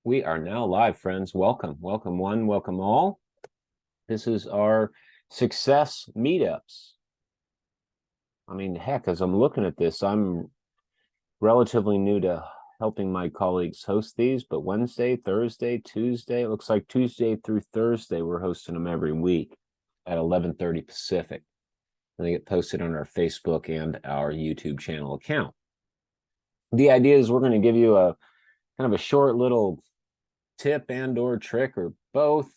We are now live, friends. Welcome, welcome one, welcome all. This is our success meetups. I mean, heck, as I'm looking at this, I'm relatively new to helping my colleagues host these, but Wednesday, Thursday, Tuesday, it looks like Tuesday through Thursday, we're hosting them every week at 11:30 Pacific. And they get posted on our Facebook and our YouTube channel account. The idea is we're going to give you a kind of a short little tip and or trick or both,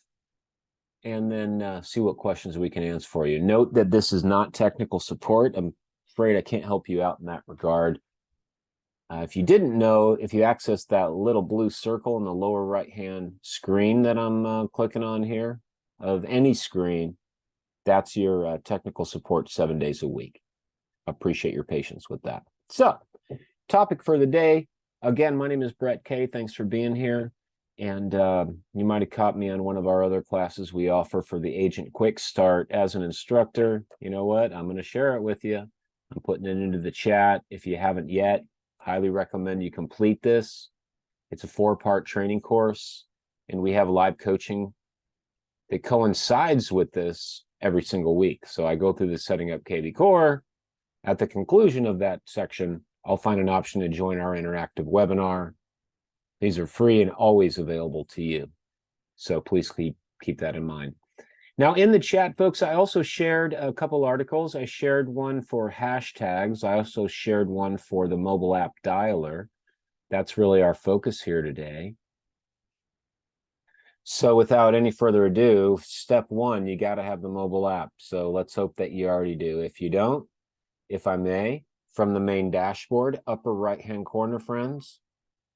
and then see what questions we can answer for you. Note that this is not technical support. I'm afraid I can't help you out in that regard. If you didn't know, if you access that little blue circle in the lower right-hand screen that I'm clicking on here, of any screen, that's your technical support 7 days a week. Appreciate your patience with that. So, topic for the day. Again, my name is Brett Kay. Thanks for being here. And you might have caught me on one of our other classes we offer for the Agent Quick Start as an instructor. You know what? I'm going to share it with you. I'm putting it into the chat. If you haven't yet, highly recommend you complete this. It's a 4-part training course, and we have live coaching that coincides with this every single week. So I go through the Setting Up KV Core. At the conclusion of that section, I'll find an option to join our interactive webinar. These are free and always available to you. So please keep that in mind. Now, in the chat, folks, I also shared a couple articles. I shared one for hashtags. I also shared one for the mobile app dialer. That's really our focus here today. So without any further ado, step one, you got to have the mobile app. So let's hope that you already do. If you don't, if I may, from the main dashboard, upper right-hand corner, friends,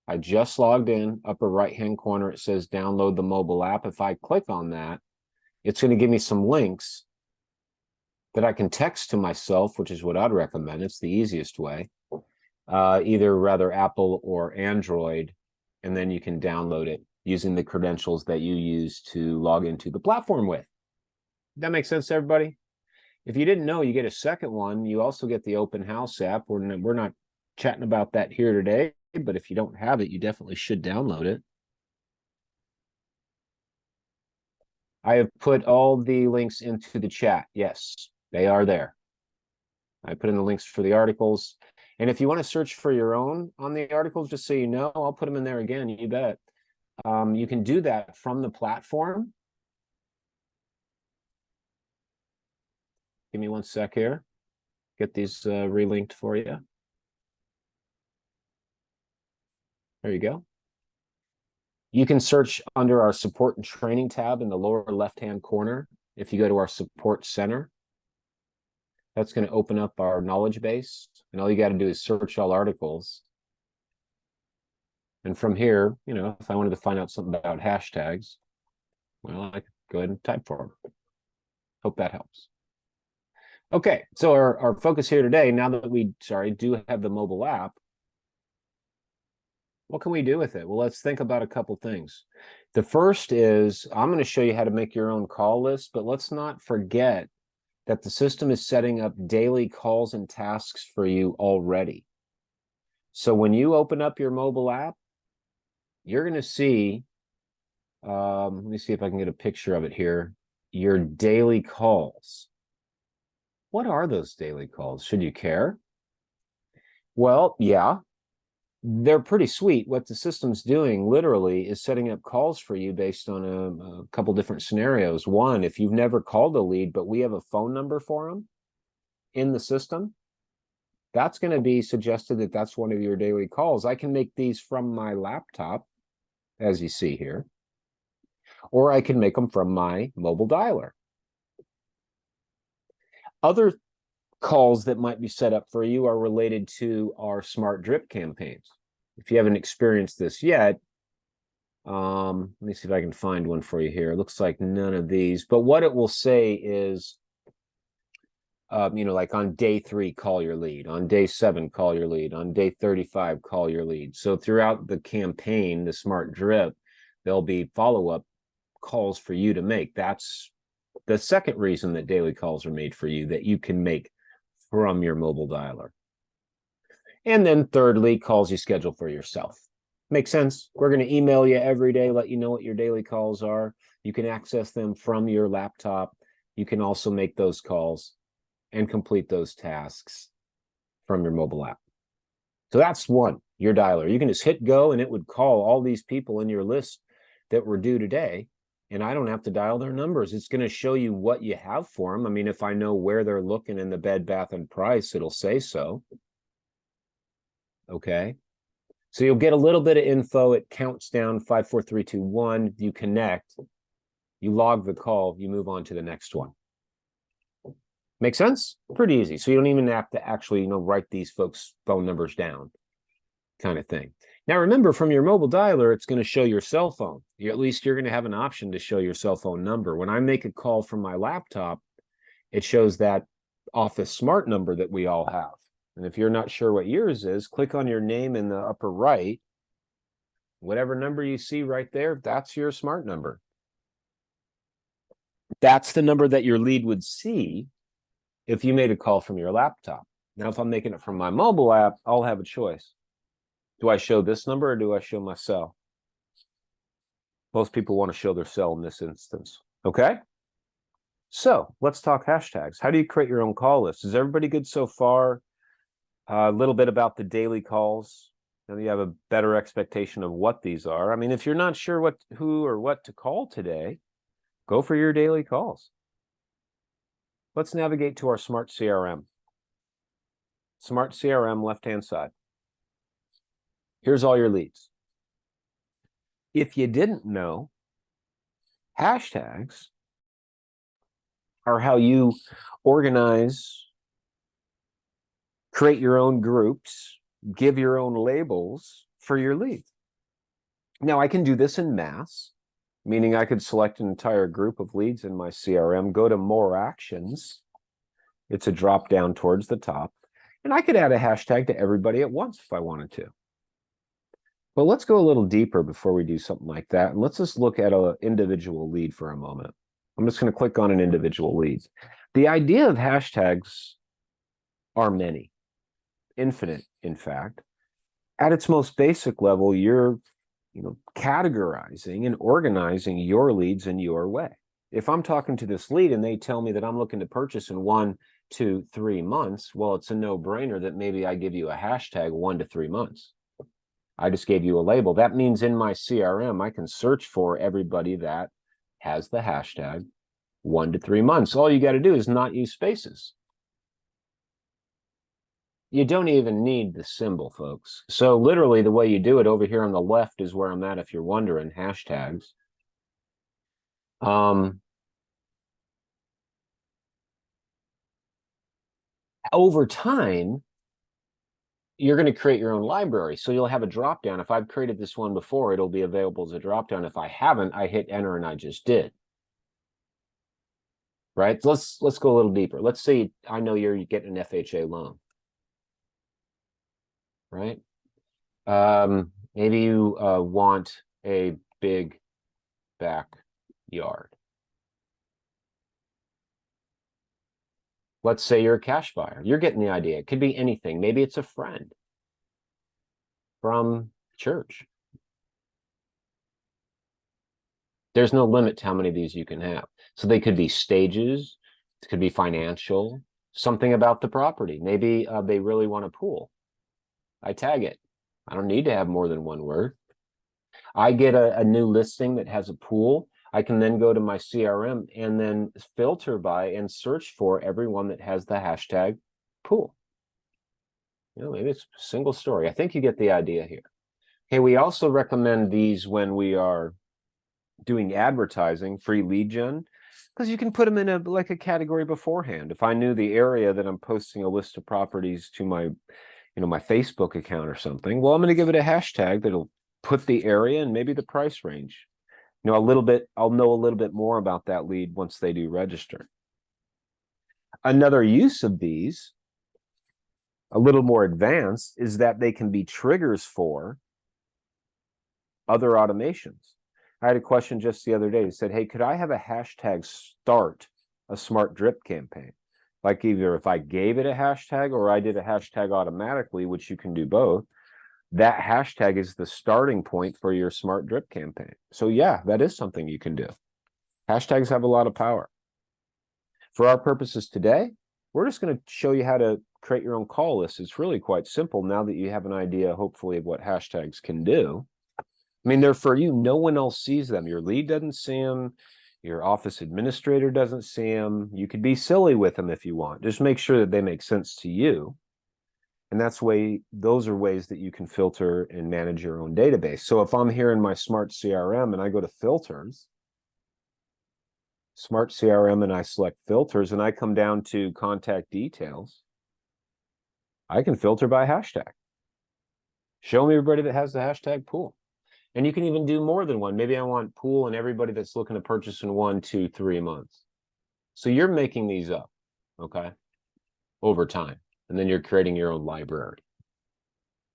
I just logged in, upper right-hand corner, it says download the mobile app. If I click on that, it's going to give me some links that I can text to myself, which is what I'd recommend. It's the easiest way, either rather Apple or Android, and then you can download it using the credentials that you use to log into the platform with. That makes sense to everybody? If you didn't know, you get a second one. You also get the Open House app. We're not chatting about that here today, but if you don't have it, you definitely should download it. I have put all the links into the chat. Yes, they are there. I put in the links for the articles. And if you want to search for your own on the articles, just so you know, I'll put them in there again, you bet. You can do that from the platform. Give me one sec here. Get these relinked for you. There you go. You can search under our support and training tab in the lower left-hand corner. If you go to our support center, that's going to open up our knowledge base. And all you got to do is search all articles. And from here, you know, if I wanted to find out something about hashtags, well, I could go ahead and type for them. Hope that helps. Okay, so our focus here today, now that we, do have the mobile app, what can we do with it? Well, let's think about a couple things. The first is I'm going to show you how to make your own call list, but let's not forget that the system is setting up daily calls and tasks for you already. So when you open up your mobile app, you're going to see, let me see if I can get a picture of it here, your daily calls. What are those daily calls? Should you care? Well, yeah, they're pretty sweet. What the system's doing literally is setting up calls for you based on a couple different scenarios. One, if you've never called a lead, but we have a phone number for them in the system, that's going to be suggested that that's one of your daily calls. I can make these from my laptop, as you see here, or I can make them from my mobile dialer. Other calls that might be set up for you are related to our smart drip campaigns. If you haven't experienced this yet, let me see if I can find one for you here. It looks like none of these, but what it will say is, you know, like on day 3, call your lead. On day 7, call your lead. On day 35, call your lead. So throughout the campaign, the smart drip, there'll be follow-up calls for you to make. That's the second reason that daily calls are made for you, that you can make from your mobile dialer. And then thirdly, calls you schedule for yourself. Make sense? We're going to email you every day, let you know what your daily calls are. You can access them from your laptop. You can also make those calls and complete those tasks from your mobile app. So that's one, your dialer. You can just hit go and it would call all these people in your list that were due today. And I don't have to dial their numbers. It's going to show you what you have for them. I mean, if I know where they're looking in the Bed Bath and Price, it'll say so. Okay. So you'll get a little bit of info. It counts down 5, 4, 3, 2, 1. You connect, you log the call, you move on to the next one. Make sense? Pretty easy. So you don't even have to actually, write these folks' phone numbers down, kind of thing. Now, remember, from your mobile dialer, it's going to show your cell phone. At least you're going to have an option to show your cell phone number. When I make a call from my laptop, it shows that Office Smart number that we all have. And if you're not sure what yours is, click on your name in the upper right. Whatever number you see right there, that's your smart number. That's the number that your lead would see if you made a call from your laptop. Now, if I'm making it from my mobile app, I'll have a choice. Do I show this number or do I show my cell? Most people want to show their cell in this instance. Okay? So let's talk hashtags. How do you create your own call list? Is everybody good so far? A little bit about the daily calls. Now you have a better expectation of what these are. I mean, if you're not sure who or what to call today, go for your daily calls. Let's navigate to our Smart CRM. Smart CRM, left-hand side. Here's all your leads. If you didn't know, hashtags are how you organize, create your own groups, give your own labels for your leads. Now, I can do this in mass, meaning I could select an entire group of leads in my CRM, go to More Actions. It's a drop down towards the top. And I could add a hashtag to everybody at once if I wanted to. But let's go a little deeper before we do something like that. And let's just look at an individual lead for a moment. I'm just going to click on an individual lead. The idea of hashtags are many, infinite, in fact. At its most basic level, you're categorizing and organizing your leads in your way. If I'm talking to this lead and they tell me that I'm looking to purchase in 1 to 3 months, well, it's a no-brainer that maybe I give you a hashtag 1 to 3 months. I just gave you a label. That means in my CRM, I can search for everybody that has the hashtag 1 to 3 months. All you got to do is not use spaces. You don't even need the symbol, folks. So literally the way you do it over here on the left is where I'm at, if you're wondering, hashtags. Over time, you're going to create your own library. So you'll have a drop down. If I've created this one before, it'll be available as a drop down. If I haven't, I hit enter and I just did. Right? Let's go a little deeper. Let's say I know you're getting an FHA loan. Right? Maybe you want a big backyard. Let's say you're a cash buyer. You're getting the idea. It could be anything. Maybe it's a friend from church. There's no limit to how many of these you can have. So they could be stages. It could be financial. Something about the property. Maybe they really want a pool. I tag it. I don't need to have more than one word. I get a new listing that has a pool. I can then go to my CRM and then filter by and search for everyone that has the hashtag pool. Maybe it's a single story. I think you get the idea here. Okay, we also recommend these when we are doing advertising, free lead gen, because you can put them in a category beforehand. If I knew the area that I'm posting a list of properties to my my Facebook account or something, well, I'm going to give it a hashtag that'll put the area and maybe the price range. I'll know a little bit more about that lead once they do register. Another use of these, a little more advanced, is that they can be triggers for other automations. I had a question just the other day. It said, hey, could I have a hashtag start a smart drip campaign? Like either if I gave it a hashtag or I did a hashtag automatically, which you can do both, that hashtag is the starting point for your smart drip campaign. So yeah, that is something you can do. Hashtags have a lot of power. For our purposes today, we're just going to show you how to create your own call list. It's really quite simple now that you have an idea, hopefully, of what hashtags can do. I mean, they're for you. No one else sees them. Your lead doesn't see them. Your office administrator doesn't see them. You could be silly with them if you want. Just make sure that they make sense to you. And those are ways that you can filter and manage your own database. So if I'm here in my Smart CRM and I go to filters, Smart CRM, and I select filters and I come down to contact details, I can filter by hashtag. Show me everybody that has the hashtag pool. And you can even do more than one. Maybe I want pool and everybody that's looking to purchase in 1, 2, 3 months. So you're making these up, okay, over time. And then you're creating your own library.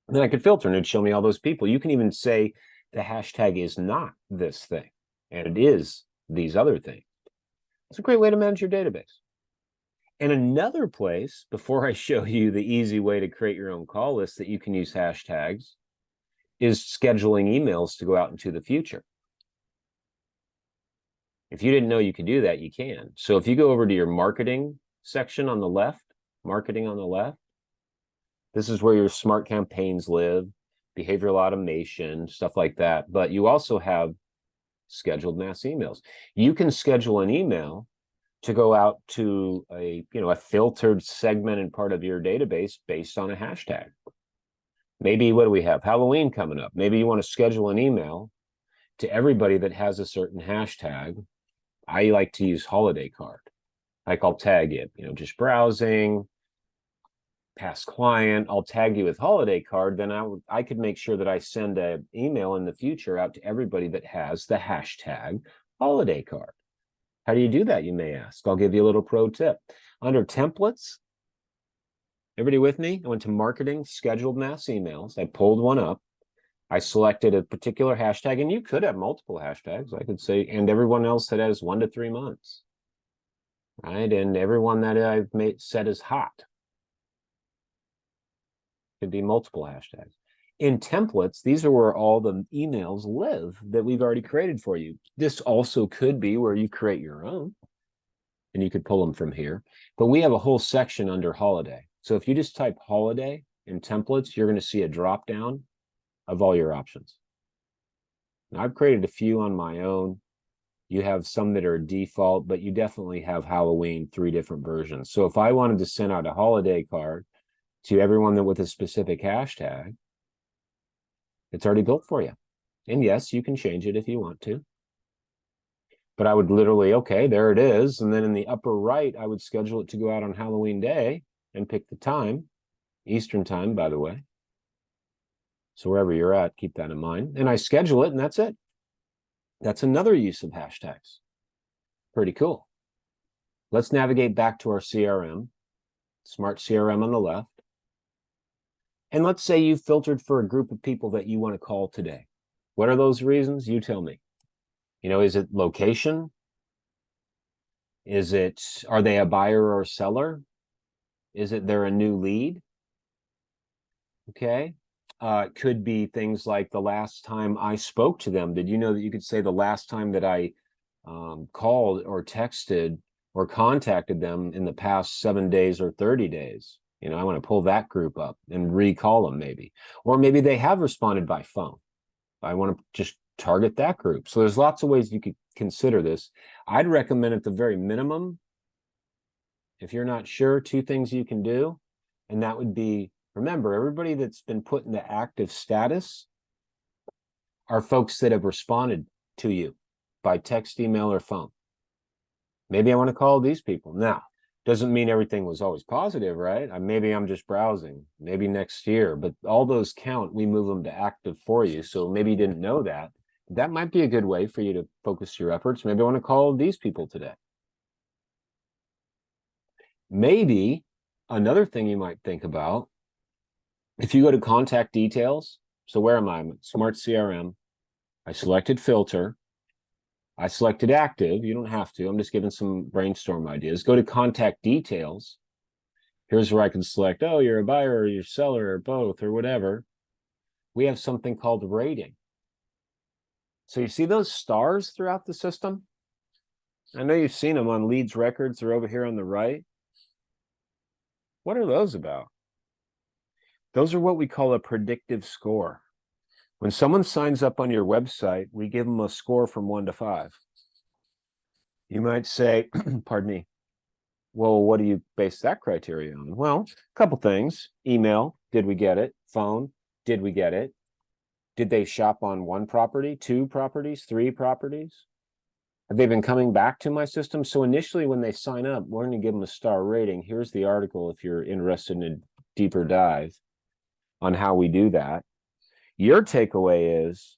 And then I could filter and it'd show me all those people. You can even say the hashtag is not this thing, and it is these other things. It's a great way to manage your database. And another place, before I show you the easy way to create your own call list that you can use hashtags, is scheduling emails to go out into the future. If you didn't know you could do that, you can. So if you go over to your marketing section on the left, marketing on the left, this is where your smart campaigns live, behavioral automation, stuff like that. But you also have scheduled mass emails. You can schedule an email to go out to a filtered segmented part of your database based on a hashtag. Maybe, what do we have? Halloween coming up. Maybe you want to schedule an email to everybody that has a certain hashtag. I like to use holiday card. Like I'll tag it, just browsing, past client. I'll tag you with holiday card. Then I could make sure that I send an email in the future out to everybody that has the hashtag holiday card. How do you do that, you may ask? I'll give you a little pro tip. Under templates, everybody with me? I went to marketing, scheduled mass emails. I pulled one up. I selected a particular hashtag, and you could have multiple hashtags. I could say, and everyone else that has 1 to 3 months, right? And everyone that I've set as hot. Could be multiple hashtags. In templates, these are where all the emails live that we've already created for you. This also could be where you create your own, and you could pull them from here. But we have a whole section under holiday. So if you just type holiday in templates, you're going to see a drop down of all your options. Now, I've created a few on my own. You have some that are default, but you definitely have Halloween, 3 different versions. So if I wanted to send out a holiday card to everyone that with a specific hashtag, it's already built for you. And yes, you can change it if you want to. But I would literally, okay, there it is. And then in the upper right, I would schedule it to go out on Halloween Day and pick the time, Eastern time, by the way. So wherever you're at, keep that in mind. And I schedule it, and that's it. That's another use of hashtags. Pretty cool. Let's navigate back to our CRM, Smart CRM on the left. And let's say you filtered for a group of people that you want to call today. What are those reasons? You tell me. Is it location? Are they a buyer or seller? Is it they're a new lead? Okay. It could be things like the last time I spoke to them. Did you know that you could say the last time that I called or texted or contacted them in the past 7 days or 30 days? I want to pull that group up and recall them maybe. Or maybe they have responded by phone. I want to just target that group. So there's lots of ways you could consider this. I'd recommend at the very minimum, if you're not sure, 2 things you can do. And that would be, remember, everybody that's been put in the active status are folks that have responded to you by text, email, or phone. Maybe I want to call these people. Now, doesn't mean everything was always positive, right? Maybe I'm just browsing, maybe next year, but all those count. We move them to active for you. So maybe you didn't know that. That might be a good way for you to focus your efforts. Maybe I want to call these people today. Maybe another thing you might think about, if you go to contact details, so where am I? I'm at Smart CRM. I selected filter. I selected active. You don't have to. I'm just giving some brainstorm ideas. Go to contact details. Here's where I can select, oh, you're a buyer or you're a seller or both or whatever. We have something called rating. So you see those stars throughout the system? I know you've seen them on Leads Records. They're over here on the right. What are those about? Those are what we call a predictive score. When someone signs up on your website, we give them a score from 1 to 5. You might say, pardon me, well, what do you base that criteria on? Well, a couple things. Email, did we get it? Phone, did we get it? Did they shop on 1 property, 2 properties, 3 properties? Have they been coming back to my system? So initially when they sign up, we're going to give them a star rating. Here's the article if you're interested in a deeper dive on how we do that. Your takeaway is,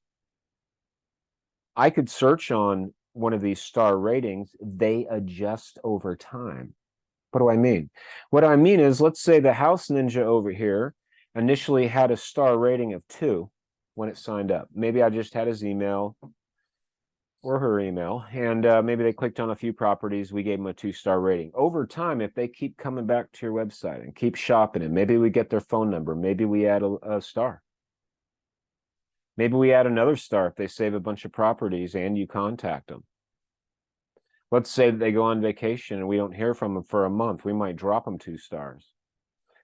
I could search on one of these star ratings. They adjust over time. What do I mean? What I mean is, let's say the House Ninja over here initially had a star rating of 2 when it signed up. Maybe I just had his email or her email, and maybe they clicked on a few properties. We gave them a 2-star rating. Over time, if they keep coming back to your website and keep shopping it, maybe we get their phone number. Maybe we add a star. Maybe we add another star if they save a bunch of properties and you contact them. Let's say that they go on vacation and we don't hear from them for a month. We might drop them 2 stars.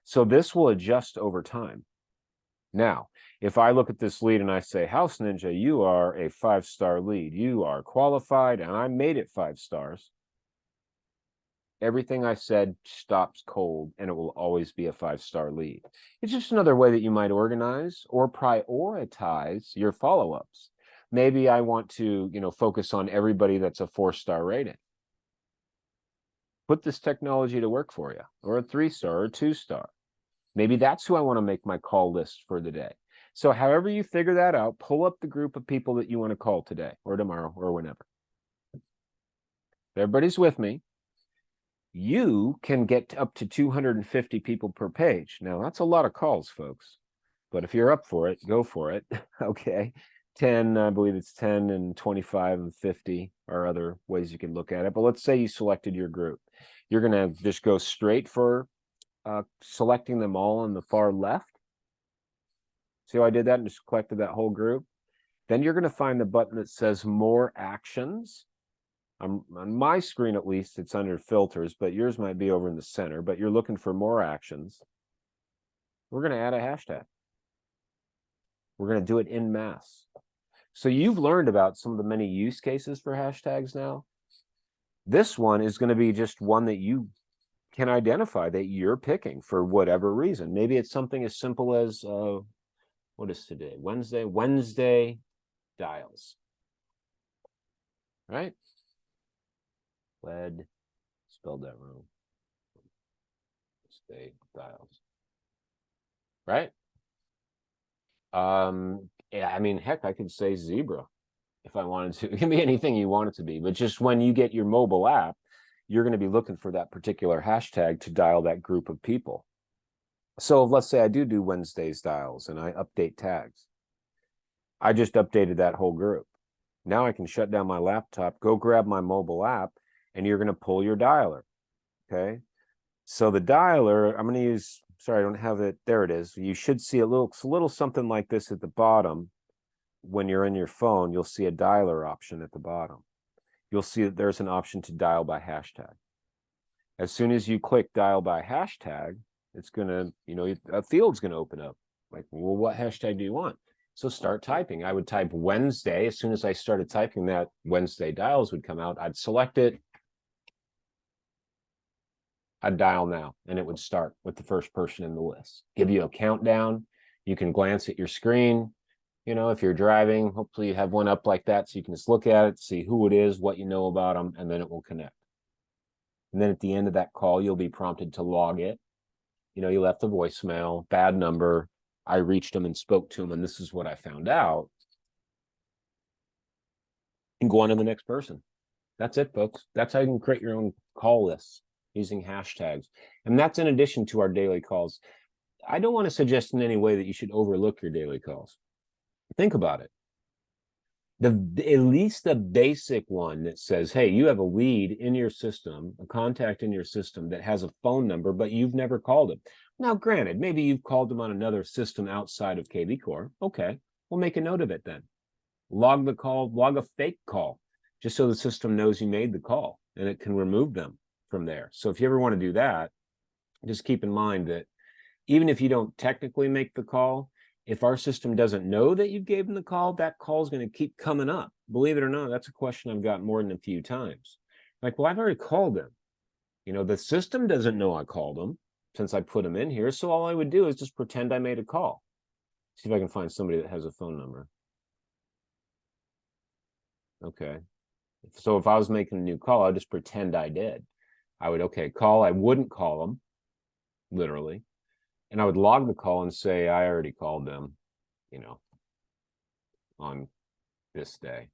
So this will adjust over time. Now, if I look at this lead and I say, House Ninja, you are a 5-star lead. You are qualified, and I made it 5 stars. Everything I said stops cold, and it will always be a 5-star lead. It's just another way that you might organize or prioritize your follow-ups. Maybe I want to, focus on everybody that's a 4-star rating. Put this technology to work for you, or a 3-star or a 2-star. Maybe that's who I want to make my call list for the day. So however you figure that out, pull up the group of people that you want to call today or tomorrow or whenever. If everybody's with me, you can get up to 250 people per page. Now, that's a lot of calls, folks. But if you're up for it, go for it. Okay. 10, I believe it's 10 and 25 and 50 are other ways you can look at it. But let's say you selected your group. You're going to just go straight for selecting them all on the far left. See how I did that and just collected that whole group? Then you're going to find the button that says More Actions. On my screen, at least, it's under Filters, but yours might be over in the center. But you're looking for More Actions. We're going to add a hashtag. We're going to do it en masse. So you've learned about some of the many use cases for hashtags now. This one is going to be just one that you can identify that you're picking for whatever reason. Maybe it's something as simple as, what is today? Wednesday dials. Right? Wed, spelled that wrong. Wednesday dials. Right? Yeah, I mean, heck, I could say zebra if I wanted to. It can be anything you want it to be, but just when you get your mobile app, you're going to be looking for that particular hashtag to dial that group of people. So let's say I do Wednesday's dials and I update tags. I just updated that whole group. Now I can shut down my laptop, go grab my mobile app, and you're going to pull your dialer. Okay. So the dialer, I'm going to use, sorry, I don't have it. There it is. You should see a little something like this at the bottom. When you're in your phone, you'll see a dialer option at the bottom. You'll see that there's an option to dial by hashtag. As soon as you click dial by hashtag, it's going to, a field's going to open up. Like, well, what hashtag do you want? So start typing. I would type Wednesday. As soon as I started typing that, Wednesday dials would come out. I'd select it. I'd dial now, and it would start with the first person in the list. Give you a countdown. You can glance at your screen. If you're driving, hopefully you have one up like that so you can just look at it, see who it is, what you know about them, and then it will connect. And then at the end of that call, you'll be prompted to log it. You left a voicemail, bad number. I reached them and spoke to them, and this is what I found out. And go on to the next person. That's it, folks. That's how you can create your own call lists using hashtags. And that's in addition to our daily calls. I don't want to suggest in any way that you should overlook your daily calls. Think about it. At least the basic one that says, hey, you have a lead in your system, a contact in your system that has a phone number, but you've never called him. Now, granted, maybe you've called them on another system outside of kvCORE. Okay, we'll make a note of it then. Log the call, log a fake call, just so the system knows you made the call and it can remove them from there. So if you ever want to do that, just keep in mind that even if you don't technically make the call, if our system doesn't know that you gave them the call, that call is going to keep coming up. Believe it or not, that's a question I've got more than a few times. Like, well, I've already called them. You know, the system doesn't know I called them since I put them in here. So all I would do is just pretend I made a call. See if I can find somebody that has a phone number. Okay. So if I was making a new call, I'd just pretend I did. I would, okay, call. I wouldn't call them, literally. And I would log the call and say, I already called them, you know, on this day.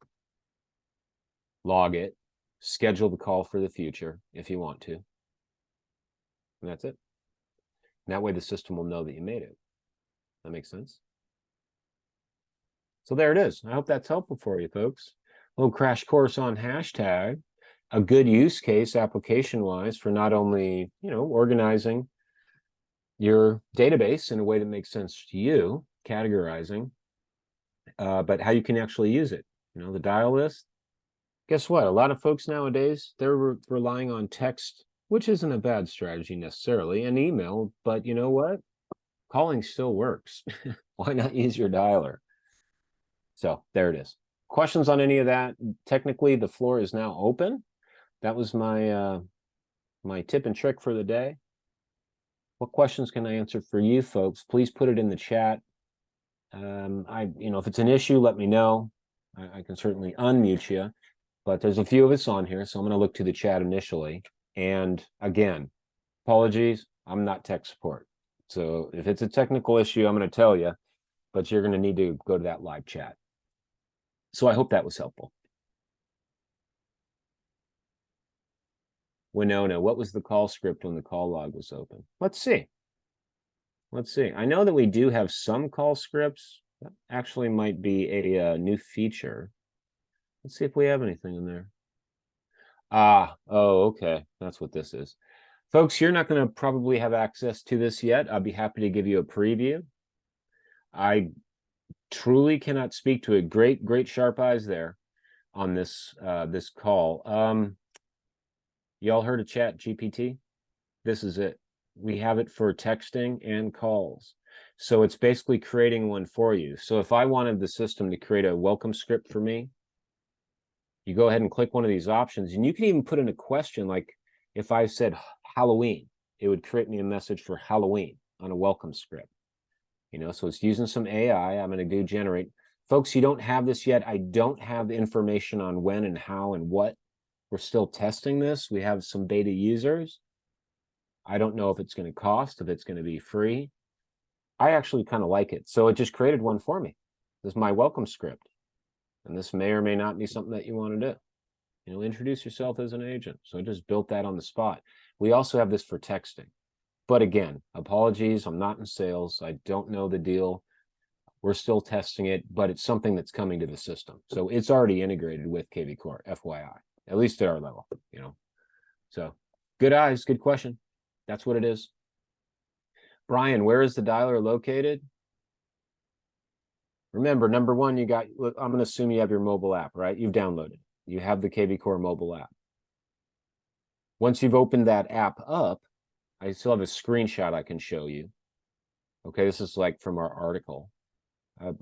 Log it, schedule the call for the future if you want to. And that's it. And that way the system will know that you made it. That makes sense? So there it is. I hope that's helpful for you, folks. A little crash course on hashtag, a good use case application-wise for not only, you know, organizing your database in a way that makes sense to you, categorizing, but how you can actually use it. You know, the dial list. Guess what? A lot of folks nowadays, they're relying on text, which isn't a bad strategy necessarily, and email, but you know what? Calling still works. Why not use your dialer? So there it is. Questions on any of that? Technically, the floor is now open. That was my my tip and trick for the day. What questions can I answer for you folks? Please put it in the chat. You know, if it's an issue, let me know. I can certainly unmute you, but there's a few of us on here, so I'm going to look to the chat initially. And again, apologies, I'm not tech support. So if it's a technical issue, I'm going to tell you, but you're going to need to go to that live chat. So I hope that was helpful. Winona, what was the call script when the call log was open? Let's see. Let's see. I know that we do have some call scripts. That actually might be a new feature. Let's see if we have anything in there. Oh, okay. That's what this is. Folks, you're not going to probably have access to this yet. I'll be happy to give you a preview. I truly cannot speak to it. Great sharp eyes there on this this call. Y'all heard of Chat GPT? This is it. We have it for texting and calls. So it's basically creating one for you. So if I wanted the system to create a welcome script for me, you go ahead and click one of these options, and you can even put in a question like, if I said Halloween, it would create me a message for Halloween on a welcome script. You know, so it's using some AI. I'm going to do generate. Folks, you don't have this yet. I don't have information on when and how and what. We're still testing this. We have some beta users. I don't know if it's going to cost, if it's going to be free. I actually kind of like it. So it just created one for me. This is my welcome script. And this may or may not be something that you want to do. You know, introduce yourself as an agent. So I just built that on the spot. We also have this for texting. But again, apologies, I'm not in sales. I don't know the deal. We're still testing it, but it's something that's coming to the system. So it's already integrated with kvCORE, FYI, at least at our level, you know. So good eyes, good question. That's what it is. Brian, where is the dialer located? Remember, number one, you got, I'm going to assume you have your mobile app, right? You've downloaded. You have the kvCORE mobile app. Once you've opened that app up, I still have a screenshot I can show you. Okay, this is like from our article.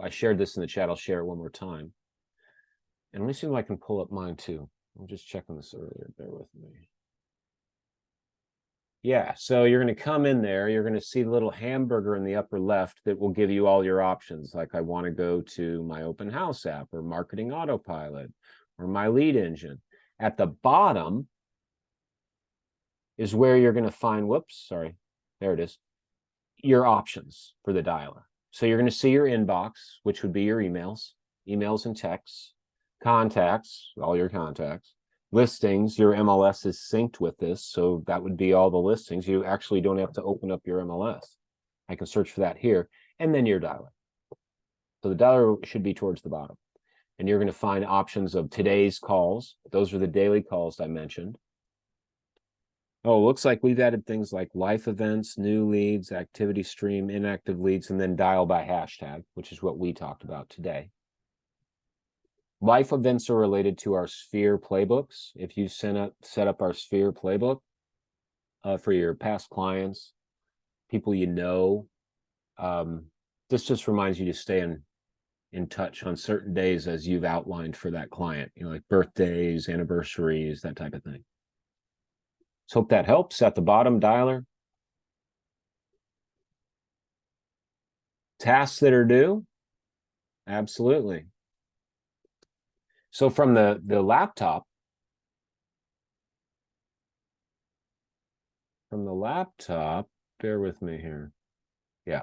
I shared this in the chat. I'll share it one more time. And let me see if I can pull up mine too. I'm just checking this earlier. Bear with me. Yeah, so you're going to come in there. You're going to see the little hamburger in the upper left that will give you all your options. Like I want to go to my open house app or marketing autopilot or my lead engine. At the bottom is where you're going to find, whoops, sorry, there it is, your options for the dialer. So you're going to see your inbox, which would be your emails and texts, contacts, all your contacts, listings. Your MLS is synced with this, so that would be all the listings. You actually don't have to open up your MLS. I can search for that here, and then your dialer. So the dialer should be towards the bottom. And you're going to find options of today's calls. Those are the daily calls I mentioned. Oh, looks like we've added things like life events, new leads, activity stream, inactive leads, and then dial by hashtag, which is what we talked about today. Life events are related to our Sphere playbooks. If you set up our Sphere playbook for your past clients, people you know, this just reminds you to stay in touch on certain days as you've outlined for that client, like birthdays, anniversaries, that type of thing. So hope that helps. At the bottom, dialer. Tasks that are due. Absolutely. So from the laptop, bear with me here. Yeah.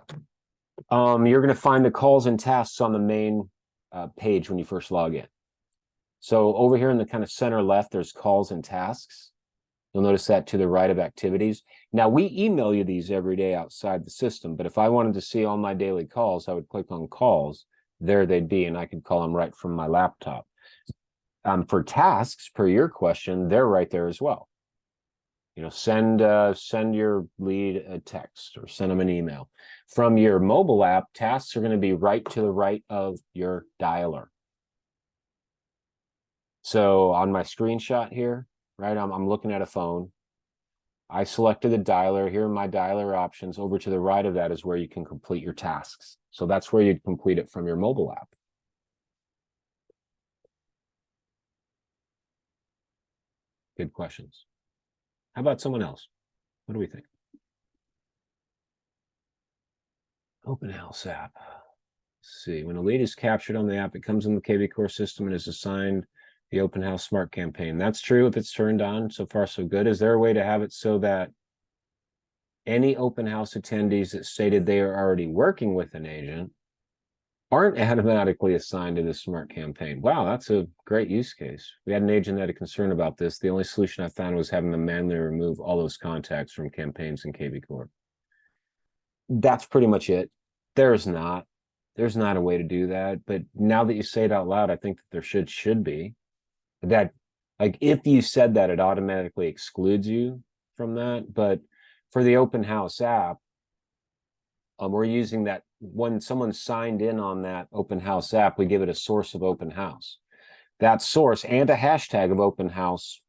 You're going to find the calls and tasks on the main page when you first log in. So over here in the kind of center left, there's calls and tasks. You'll notice that to the right of activities. Now, we email you these every day outside the system, but if I wanted to see all my daily calls, I would click on calls. There they'd be, and I could call them right from my laptop. For tasks, per your question, they're right there as well. Send your lead a text or send them an email. From your mobile app, tasks are going to be right to the right of your dialer. So on my screenshot here, right, I'm looking at a phone. I selected the dialer. Here are my dialer options. Over to the right of that is where you can complete your tasks. So that's where you'd complete it from your mobile app. Good questions. How about someone else? What do we think? Open House app. Let's see. When a lead is captured on the app, it comes in the kvCORE system and is assigned the Open House Smart Campaign. That's true if it's turned on. So far, so good. Is there a way to have it so that any open house attendees that stated they are already working with an agent aren't automatically assigned to the Smart Campaign? Wow, that's a great use case. We had an agent that had a concern about this. The only solution I found was having them manually remove all those contacts from campaigns in kvCORE. That's pretty much it. There's not a way to do that. But now that you say it out loud, I think that there should be. That, like, if you said that, it automatically excludes you from that. But for the Open House app, we're using that when someone signed in on that Open House app, we give it a source of Open House. That source and a hashtag of Open House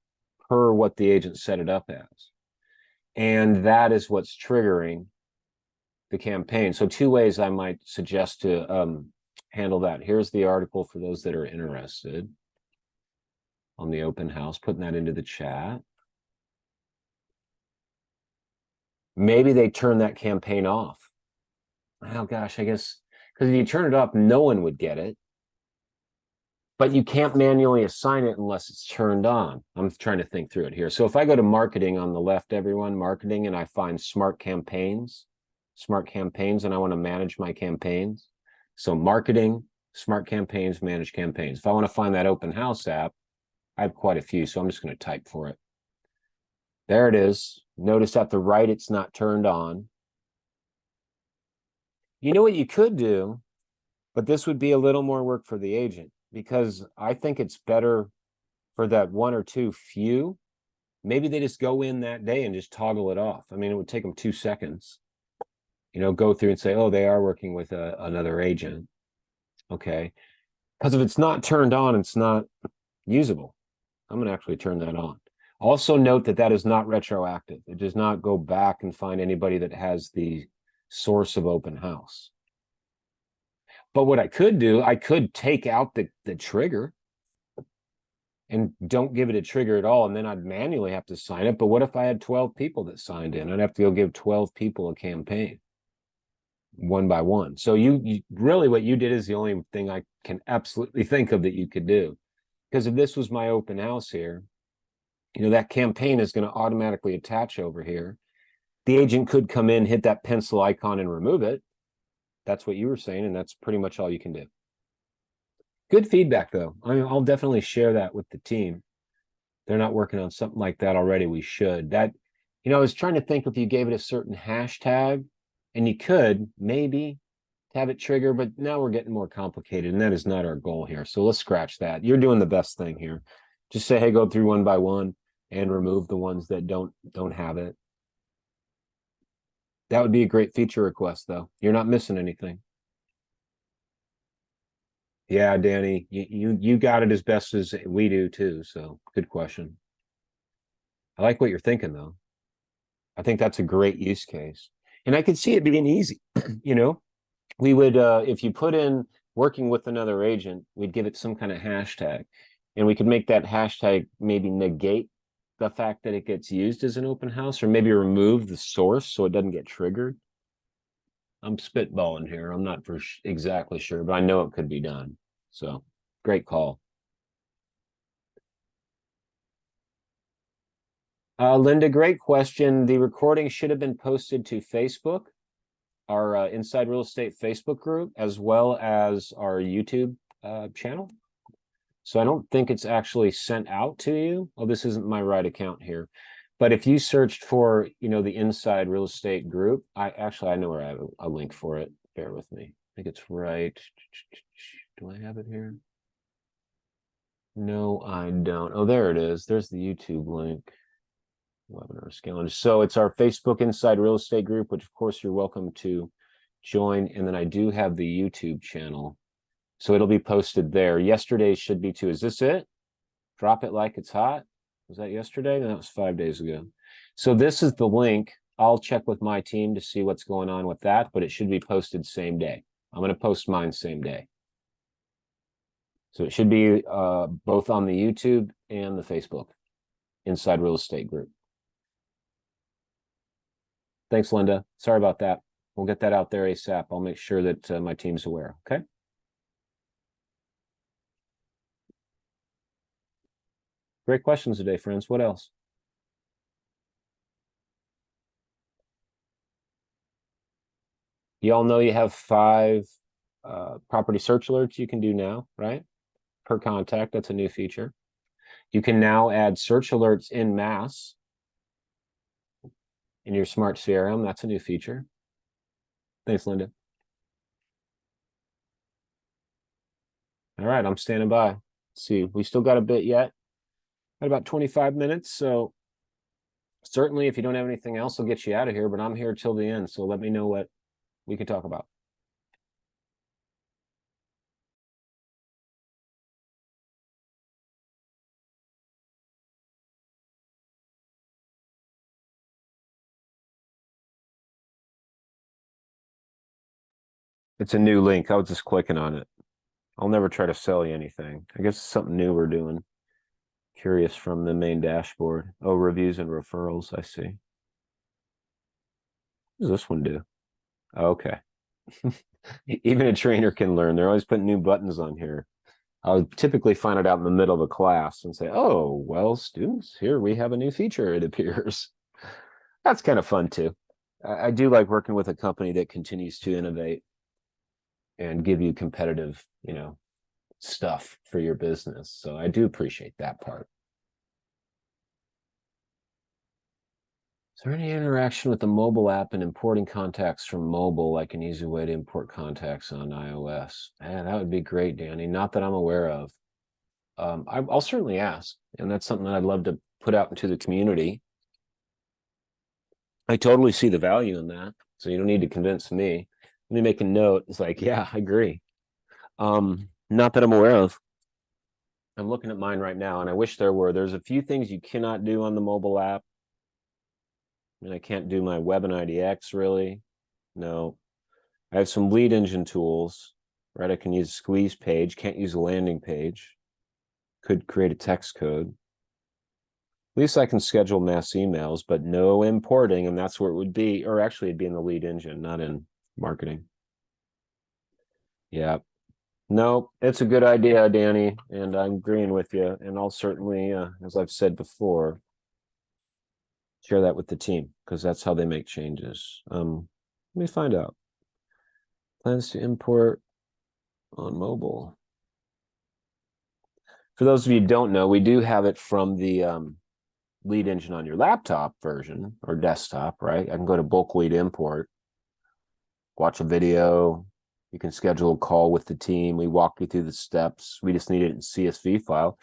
per what the agent set it up as. And that is what's triggering the campaign. So two ways I might suggest to handle that. Here's the article for those that are interested on the Open House, putting that into the chat. Maybe they turn that campaign off. Oh gosh, I guess, because if you turn it off, no one would get it. But you can't manually assign it unless it's turned on. I'm trying to think through it here. So if I go to marketing on the left, everyone, marketing, and I find Smart Campaigns, and I want to manage my campaigns. So marketing, Smart Campaigns, manage campaigns. If I want to find that Open House app, I have quite a few, so I'm just going to type for it. There it is. Notice at the right, it's not turned on. You know what you could do, but this would be a little more work for the agent, because I think it's better for that one or two few. Maybe they just go in that day and just toggle it off. I mean, it would take them 2 seconds. Go through and say, oh, they are working with another agent. Okay. Because if it's not turned on, it's not usable. I'm going to actually turn that on. Also note that that is not retroactive. It does not go back and find anybody that has the source of Open House. But what I could do, I could take out the trigger and don't give it a trigger at all, and then I'd manually have to sign it. But what if I had 12 people that signed in? I'd have to go give 12 people a campaign one by one. So you really, what you did is the only thing I can absolutely think of that you could do. Because if this was my Open House here, that campaign is going to automatically attach over here. The agent could come in, hit that pencil icon and remove it. That's what you were saying, and that's pretty much all you can do. Good feedback, though. I'll definitely share that with the team. They're not working on something like that already. We should. I was trying to think if you gave it a certain hashtag, and you could maybe have it trigger, but now we're getting more complicated, and that is not our goal here. So let's scratch that. You're doing the best thing here. Just say, hey, go through one by one. and remove the ones that don't have it. That would be a great feature request, though. You're not missing anything. Yeah, Danny, you got it as best as we do too. So good question. I like what you're thinking, though. I think that's a great use case, and I could see it being easy. You know, we would if you put in working with another agent, we'd give it some kind of hashtag, and we could make that hashtag maybe negate the fact that it gets used as an open house, or maybe remove the source so it doesn't get triggered. I'm spitballing here. I'm not for exactly sure, but I know it could be done. So great call. Linda, great question. The recording should have been posted to Facebook, our Inside Real Estate Facebook group, as well as our YouTube channel. So I don't think it's actually sent out to you. Oh, this isn't my right account here. But if you searched for, the Inside Real Estate group, I know where I have a link for it. Bear with me. I think it's right. Do I have it here? No, I don't. Oh, there it is. There's the YouTube link. Webinar calendar. So it's our Facebook Inside Real Estate group, which of course you're welcome to join. And then I do have the YouTube channel. So it'll be posted there. Yesterday's should be too. Is this it? Drop it like it's hot. Was that yesterday? No, that was 5 days ago. So this is the link. I'll check with my team to see what's going on with that, but it should be posted same day. I'm going to post mine same day. So it should be both on the YouTube and the Facebook Inside Real Estate group. Thanks, Linda. Sorry about that. We'll get that out there ASAP. I'll make sure that my team's aware. Okay. Great questions today, friends. What else? You all know you have 5 property search alerts you can do now, right? Per contact. That's a new feature. You can now add search alerts in mass in your smart CRM. That's a new feature. Thanks, Linda. All right, I'm standing by. Let's see, we still got a bit yet. Got about 25 minutes. So certainly if you don't have anything else, I'll get you out of here, but I'm here till the end. So let me know what we can talk about. It's a new link. I was just clicking on it. I'll never try to sell you anything. I guess it's something new we're doing. Curious from the main dashboard. Oh, reviews and referrals. I see. What does this one do? Okay. Even a trainer can learn. They're always putting new buttons on here. I'll typically find it out in the middle of a class and say, oh, well, students, here we have a new feature, it appears. That's kind of fun too. I do like working with a company that continues to innovate and give you competitive, stuff for your business. So I do appreciate that part. Is there any interaction with the mobile app and importing contacts from mobile, like an easy way to import contacts on iOS? Man, that would be great, Danny. Not that I'm aware of. I'll certainly ask, and that's something that I'd love to put out into the community. I totally see the value in that, so you don't need to convince me. Let me make a note. It's like, yeah, I agree. Not that I'm aware of. I'm looking at mine right now, and I wish there were. There's a few things you cannot do on the mobile app. I mean, I can't do my Web and IDX really. No. I have some lead engine tools, right? I can use a squeeze page, can't use a landing page. Could create a text code. At least I can schedule mass emails, but no importing, and that's where it would be, or actually it'd be in the lead engine, not in marketing. Yeah. No, it's a good idea, Danny, and I'm agreeing with you. And I'll certainly, as I've said before, share that with the team because that's how they make changes. Let me find out. Plans to import on mobile. For those of you who don't know, we do have it from the lead engine on your laptop version or desktop, right? I can go to bulk lead import, watch a video. You can schedule a call with the team. We walk you through the steps. We just need it in CSV file,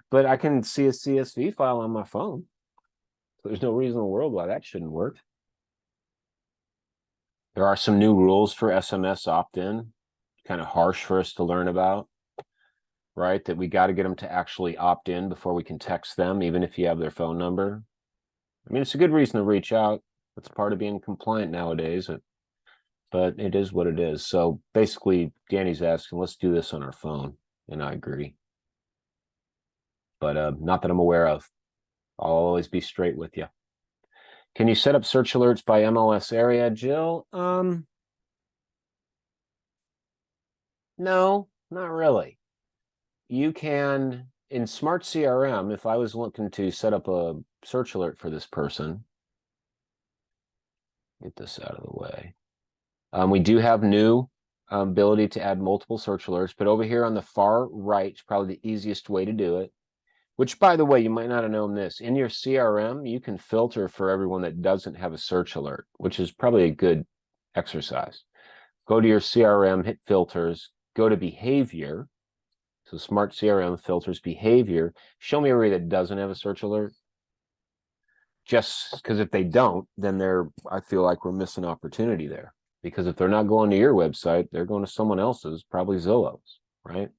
but I can see a CSV file on my phone. So there's no reason in the world why that shouldn't work. There are some new rules for SMS opt-in, kind of harsh for us to learn about, right? That we got to get them to actually opt in before we can text them, even if you have their phone number. I mean, it's a good reason to reach out. It's part of being compliant nowadays, but it is what it is. So basically, Danny's asking, let's do this on our phone, and I agree. But not that I'm aware of. I'll always be straight with you. Can you set up search alerts by MLS area, Jill? No, not really. You can, in Smart CRM, if I was looking to set up a search alert for this person, get this out of the way. We do have new ability to add multiple search alerts, but over here on the far right is probably the easiest way to do it. Which, by the way, you might not have known this. In your CRM, you can filter for everyone that doesn't have a search alert, which is probably a good exercise. Go to your CRM, hit filters, go to behavior. So Smart CRM filters behavior. Show me a area that doesn't have a search alert. Just because if they don't, then I feel like we're missing opportunity there. Because if they're not going to your website, they're going to someone else's, probably Zillow's, right?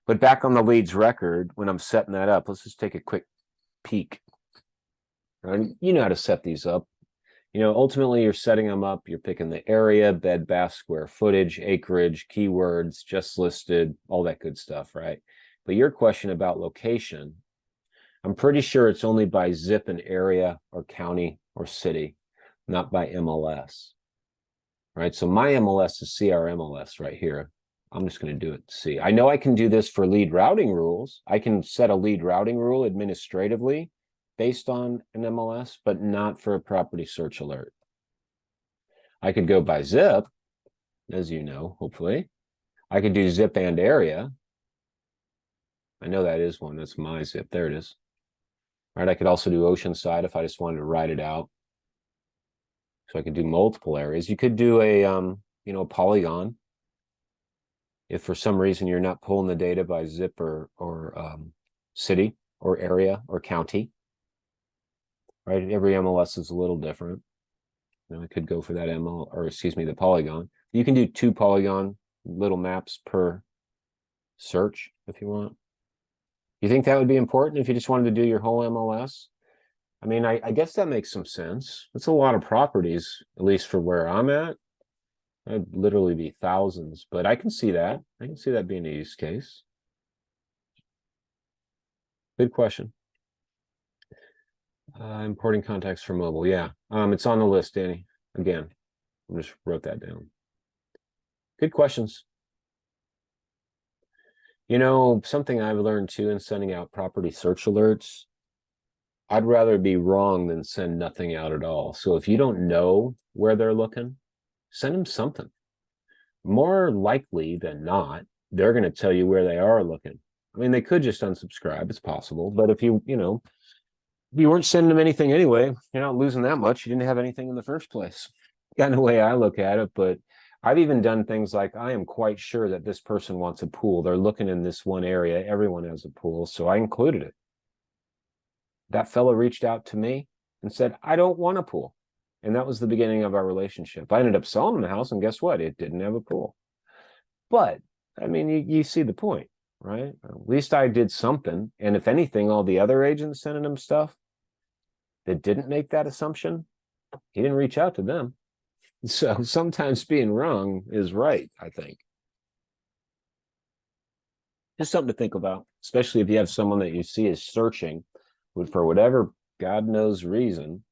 But back on the leads record, when I'm setting that up, let's just take a quick peek. Right? You know how to set these up. You know, ultimately, you're setting them up. You're picking the area, bed, bath, square footage, acreage, keywords, just listed, all that good stuff, right? But your question about location, I'm pretty sure it's only by zip and area or county or city, not by MLS, right? So my MLS is CRMLS right here. I'm just going to do it. See, I know I can do this for lead routing rules. I can set a lead routing rule administratively based on an MLS, but not for a property search alert. I could go by zip, as you know, hopefully. I could do zip and area. I know that is one. That's my zip. There it is. All right. I could also do Oceanside if I just wanted to write it out. So I could do multiple areas. You could do a, polygon. If for some reason you're not pulling the data by zip or city or area or county, right? Every MLS is a little different. I could go for that the polygon. You can do 2 polygon little maps per search if you want. You think that would be important if you just wanted to do your whole MLS? I mean, I guess that makes some sense. It's a lot of properties, at least for where I'm at. That'd literally be thousands, but I can see that. I can see that being a use case. Good question. Importing contacts for mobile. Yeah, it's on the list, Danny. Again, I just wrote that down. Good questions. You know, something I've learned too in sending out property search alerts, I'd rather be wrong than send nothing out at all. So if you don't know where they're looking, send them something. More likely than not, they're going to tell you where they are looking. I mean, they could just unsubscribe. It's possible. But if you weren't sending them anything anyway, you're not losing that much. You didn't have anything in the first place. Kind of the way I look at it. But I've even done things like, I am quite sure that this person wants a pool. They're looking in this one area. Everyone has a pool. So I included it. That fellow reached out to me and said, I don't want a pool. And that was the beginning of our relationship. I ended up selling him the house, and guess what? It didn't have a pool. But, I mean, you see the point, right? At least I did something. And if anything, all the other agents sending him stuff that didn't make that assumption, he didn't reach out to them. So sometimes being wrong is right, I think. Just something to think about, especially if you have someone that you see is searching, but for whatever God knows reason,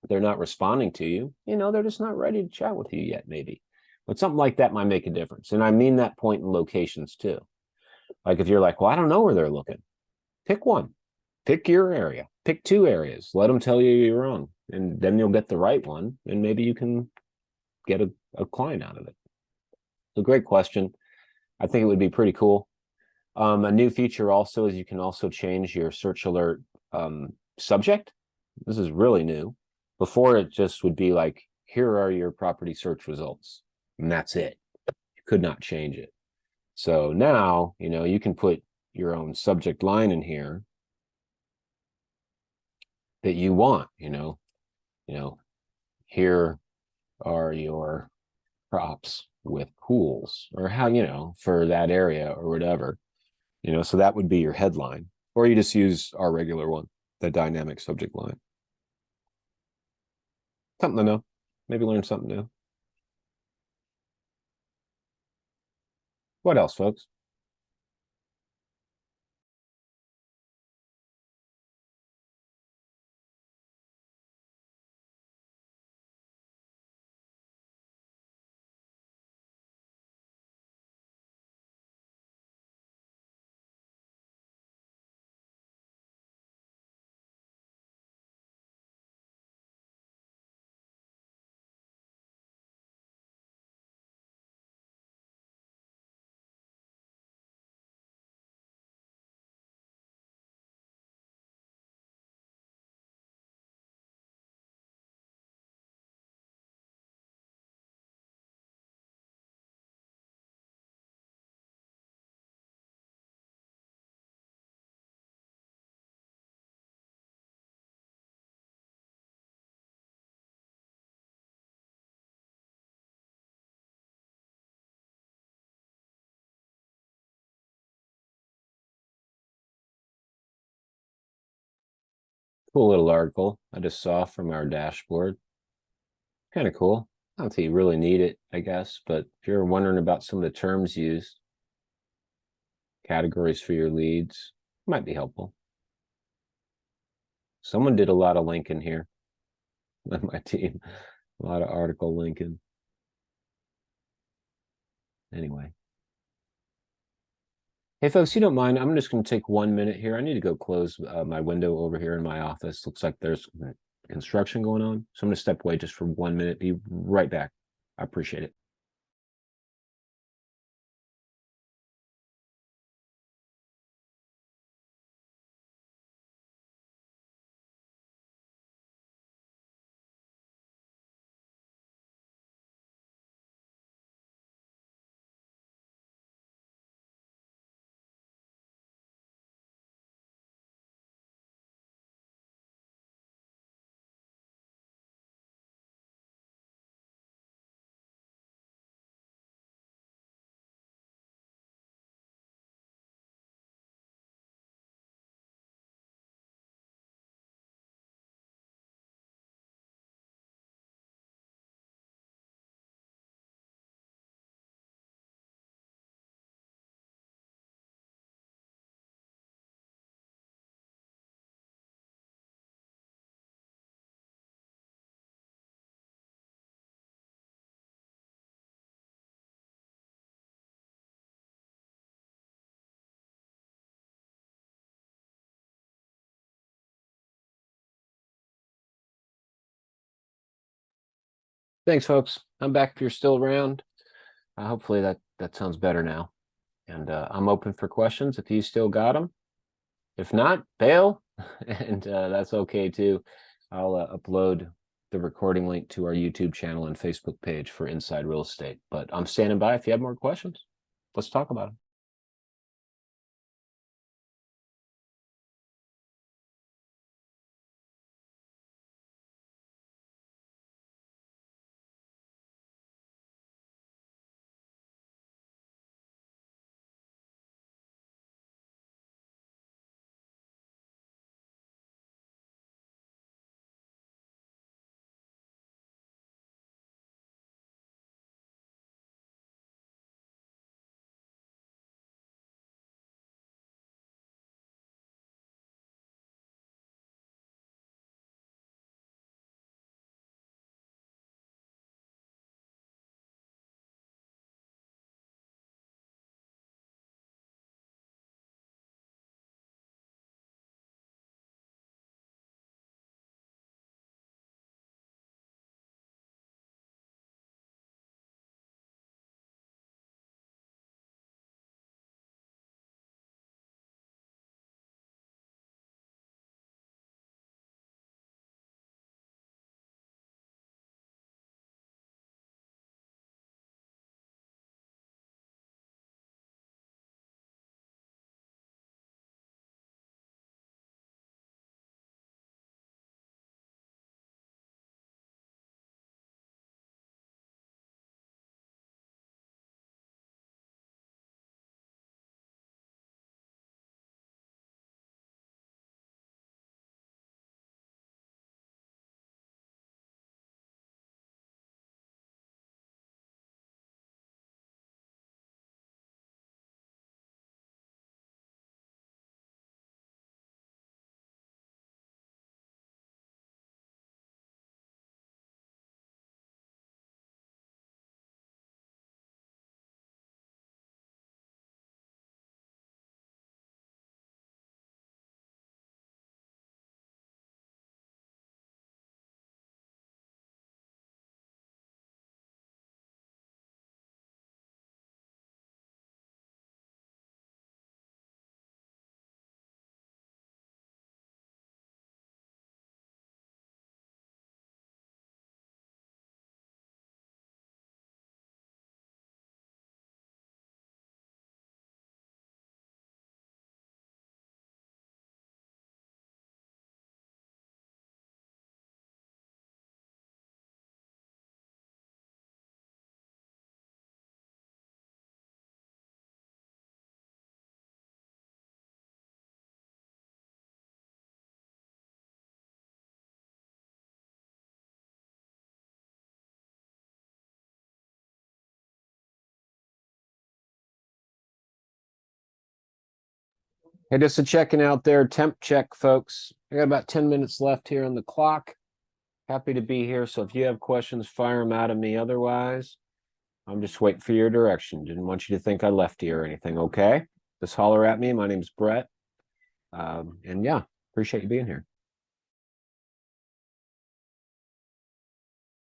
they're not responding to you. They're just not ready to chat with you yet, maybe. But something like that might make a difference. And I mean that point in locations too. Like if you're like, well, I don't know where they're looking. Pick one. Pick your area. Pick 2 areas. Let them tell you you're wrong. And then you'll get the right one. And maybe you can get a client out of it. So great question. I think it would be pretty cool. A new feature also is you can also change your search alert subject. This is really new. Before, it just would be like, here are your property search results. And that's it. You could not change it. So now, you can put your own subject line in here. that you want, here are your props with pools or how, for that area or whatever, so that would be your headline. Or you just use our regular one, the dynamic subject line. Something to know. Maybe learn something new. What else, folks? Cool little article I just saw from our dashboard. Kind of cool. I don't think you really need it, I guess, but if you're wondering about some of the terms used, categories for your leads, might be helpful. Someone did a lot of linking here on my team, a lot of article linking. Anyway. Hey, folks, you don't mind, I'm just going to take 1 minute here. I need to go close my window over here in my office. Looks like there's construction going on. So I'm going to step away just for 1 minute. Be right back. I appreciate it. Thanks, folks. I'm back if you're still around. Hopefully that sounds better now. And I'm open for questions if you still got them. If not, bail, and that's okay too. I'll upload the recording link to our YouTube channel and Facebook page for Inside Real Estate. But I'm standing by if you have more questions. Let's talk about them. Hey, just a checking out there, temp check, folks. I got about 10 minutes left here on the clock. Happy to be here. So if you have questions, fire them out of me. Otherwise, I'm just waiting for your direction. Didn't want you to think I left you or anything. Okay. Just holler at me. My name's Brett. And yeah, appreciate you being here.